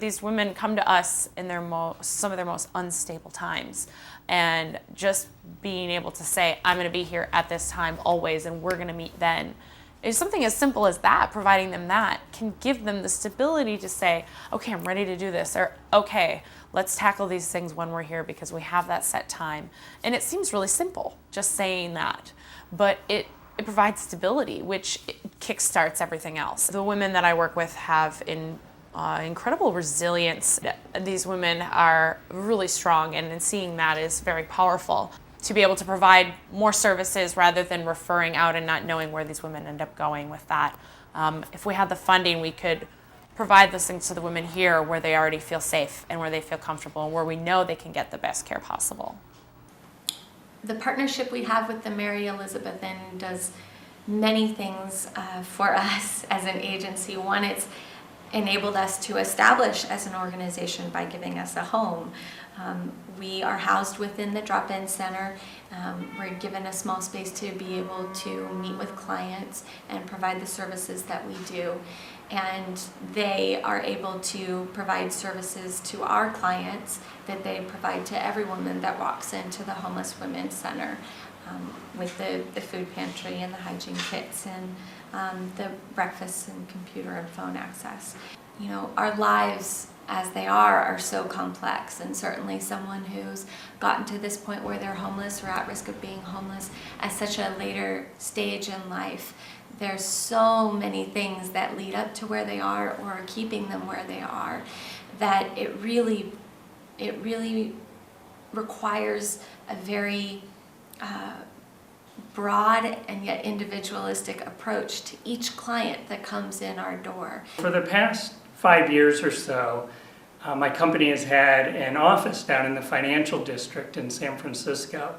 These women come to us in some of their most unstable times, and just being able to say, I'm going to be here at this time always, and we're going to meet then. If something as simple as that, providing them that, can give them the stability to say, okay, I'm ready to do this, or okay, let's tackle these things when we're here because we have that set time. And it seems really simple, just saying that, but it provides stability, which kickstarts everything else. The women that I work with have incredible resilience. These women are really strong, and seeing that is very powerful. To be able to provide more services rather than referring out and not knowing where these women end up going with that. If we had the funding, we could provide those things to the women here where they already feel safe and where they feel comfortable and where we know they can get the best care possible. The partnership we have with the Mary Elizabeth Inn does many things for us as an agency. One, it's enabled us to establish as an organization by giving us a home. We are housed within the drop-in center. We're given a small space to be able to meet with clients and provide the services that we do. And they are able to provide services to our clients that they provide to every woman that walks into the Homeless Women's Center, with the food pantry and the hygiene kits and the breakfast and computer and phone access. You know, our lives as they are so complex, and certainly someone who's gotten to this point where they're homeless or at risk of being homeless at such a later stage in life, there's so many things that lead up to where they are or are keeping them where they are, that it really requires a very broad and yet individualistic approach to each client that comes in our door. For the past 5 years or so, my company has had an office down in the financial district in San Francisco.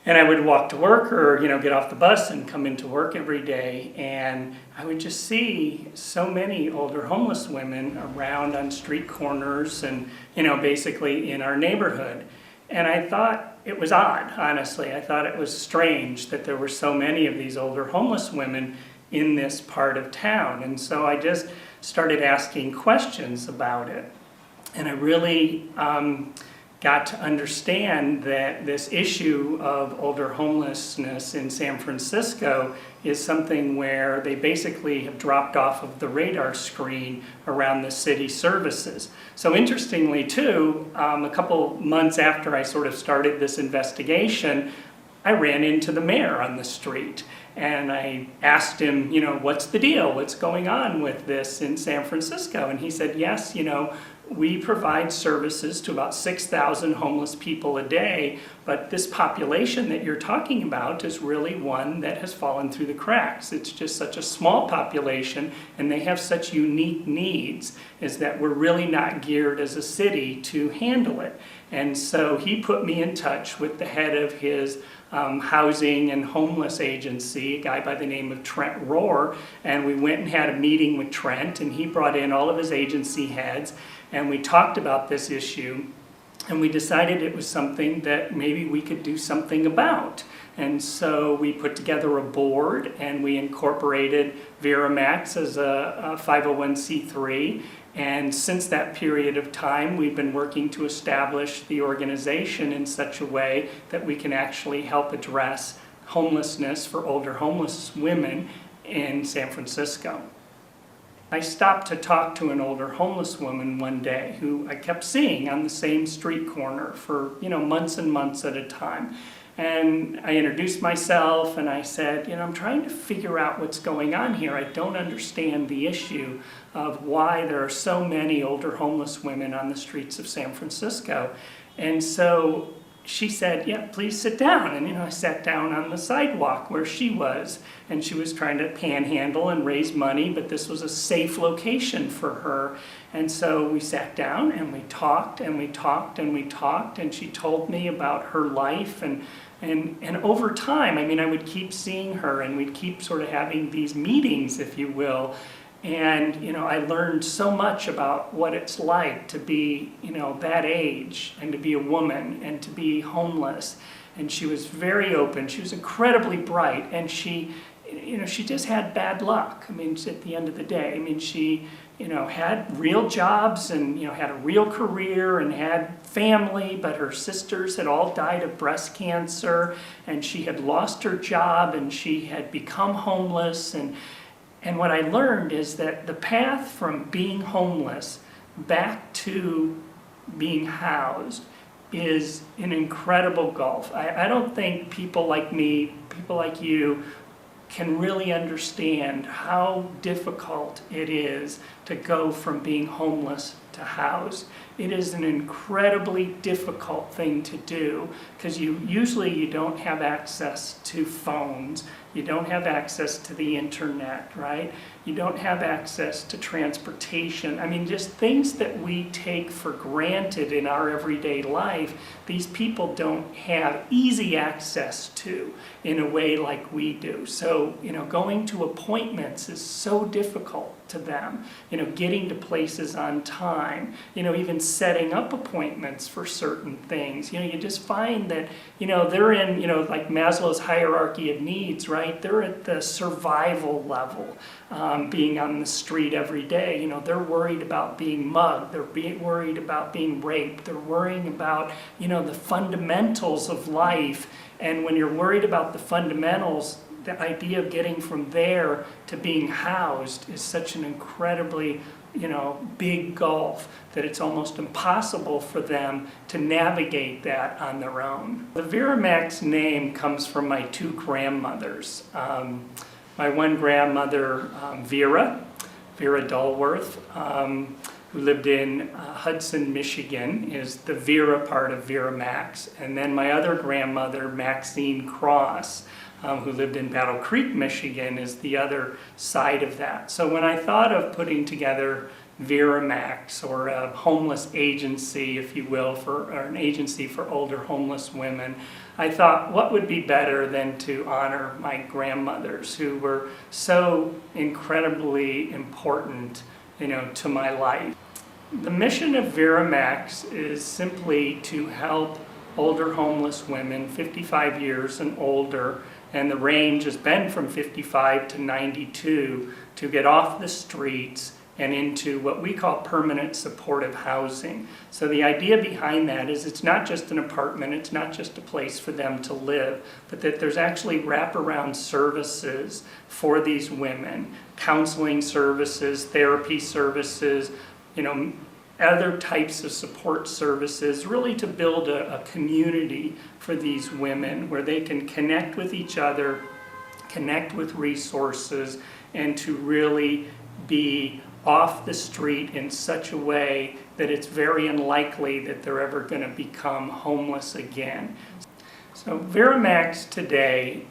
And I would walk to work or, get off the bus and come into work every day, and I would just see so many older homeless women around on street corners and, basically in our neighborhood. And I thought it was odd, honestly. I thought it was strange that there were so many of these older homeless women in this part of town. And so I just started asking questions about it. And I really got to understand that this issue of older homelessness in San Francisco is something where they basically have dropped off of the radar screen around the city services. So interestingly too, a couple months after I sort of started this investigation, I ran into the mayor on the street and I asked him, what's the deal? What's going on with this in San Francisco? And he said, yes, we provide services to about 6,000 homeless people a day, but this population that you're talking about is really one that has fallen through the cracks. It's just such a small population, and they have such unique needs, is that we're really not geared as a city to handle it. And so he put me in touch with the head of his housing and homeless agency, a guy by the name of Trent Rohr, and we went and had a meeting with Trent, and he brought in all of his agency heads, and we talked about this issue, and we decided it was something that maybe we could do something about. And so we put together a board, and we incorporated VeraMax as a 501c3. And since that period of time, we've been working to establish the organization in such a way that we can actually help address homelessness for older homeless women in San Francisco. I stopped to talk to an older homeless woman one day who I kept seeing on the same street corner for months and months at a time. And I introduced myself and I said, I'm trying to figure out what's going on here. I don't understand the issue of why there are so many older homeless women on the streets of San Francisco. And so she said, yeah, please sit down. And I sat down on the sidewalk where she was, and she was trying to panhandle and raise money, but this was a safe location for her. And so we sat down and we talked and we talked and we talked, and she told me about her life. And over time, I would keep seeing her, and we'd keep sort of having these meetings, if you will. And, I learned so much about what it's like to be, that age, and to be a woman, and to be homeless. And she was very open. She was incredibly bright, and she just had bad luck. At the end of the day, had real jobs and, had a real career and had family, but her sisters had all died of breast cancer, and she had lost her job and she had become homeless. And what I learned is that the path from being homeless back to being housed is an incredible gulf. I don't think people like me, people like you, can really understand how difficult it is to go from being homeless to housed. It is an incredibly difficult thing to do because you don't have access to phones, you don't have access to the internet, right? You don't have access to transportation. I mean, just things that we take for granted in our everyday life, these people don't have easy access to in a way like we do. So, going to appointments is so difficult to them, getting to places on time, even setting up appointments for certain things. You just find that, they're in, like Maslow's hierarchy of needs, right? They're at the survival level, being on the street every day. They're worried about being mugged. They're worried about being raped. They're worrying about, the fundamentals of life. And when you're worried about the fundamentals, the idea of getting from there to being housed is such an incredibly, big gulf that it's almost impossible for them to navigate that on their own. The VeraMax name comes from my two grandmothers. My one grandmother, Vera Dulworth, who lived in Hudson, Michigan, is the Vera part of VeraMax. And then my other grandmother, Maxine Cross, who lived in Battle Creek, Michigan, is the other side of that. So when I thought of putting together VeraMax, or a homeless agency, if you will, or an agency for older homeless women, I thought, what would be better than to honor my grandmothers, who were so incredibly important, to my life. The mission of VeraMax is simply to help older homeless women, 55 years and older, and the range has been from 55 to 92, to get off the streets and into what we call permanent supportive housing. So the idea behind that is it's not just an apartment, it's not just a place for them to live, but that there's actually wraparound services for these women, counseling services, therapy services, other types of support services, really to build a community for these women where they can connect with each other, connect with resources, and to really be off the street in such a way that it's very unlikely that they're ever going to become homeless again. So VeraMax today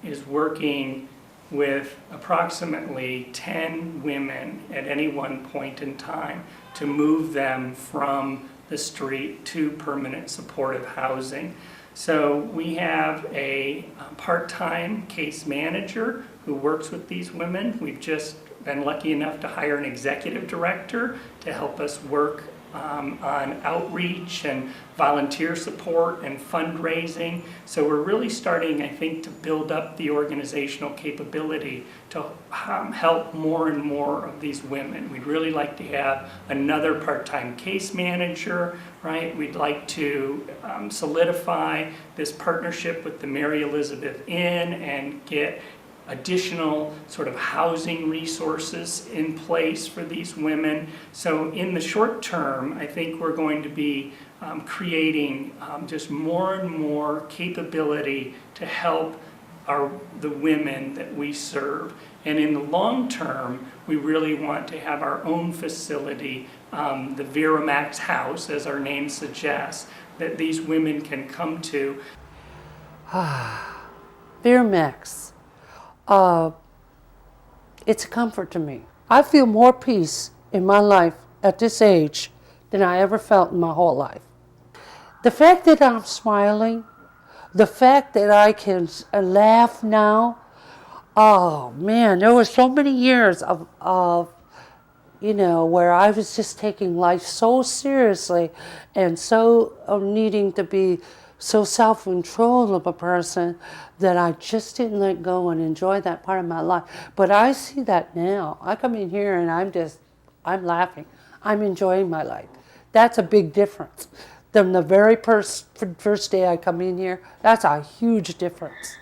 is working with approximately 10 women at any one point in time to move them from the street to permanent supportive housing. So we have a part-time case manager who works with these women. We've just been lucky enough to hire an executive director to help us work on outreach and volunteer support and fundraising. So we're really starting, I think, to build up the organizational capability to help more and more of these women. We'd really like to have another part-time case manager, right? We'd like to solidify this partnership with the Mary Elizabeth Inn and get additional sort of housing resources in place for these women. So in the short term, I think we're going to be creating just more and more capability to help the women that we serve. And in the long term, we really want to have our own facility, the VeraMax House, as our name suggests, that these women can come to. VeraMax. It's a comfort to me. I feel more peace in my life at this age than I ever felt in my whole life. The fact that I'm smiling, the fact that I can laugh now, oh man, there were so many years of where I was just taking life so seriously and so needing to be so self-controlled of a person that I just didn't let go and enjoy that part of my life. But I see that now. I come in here and I'm laughing. I'm enjoying my life. That's a big difference. Than the very first day I come in here, that's a huge difference.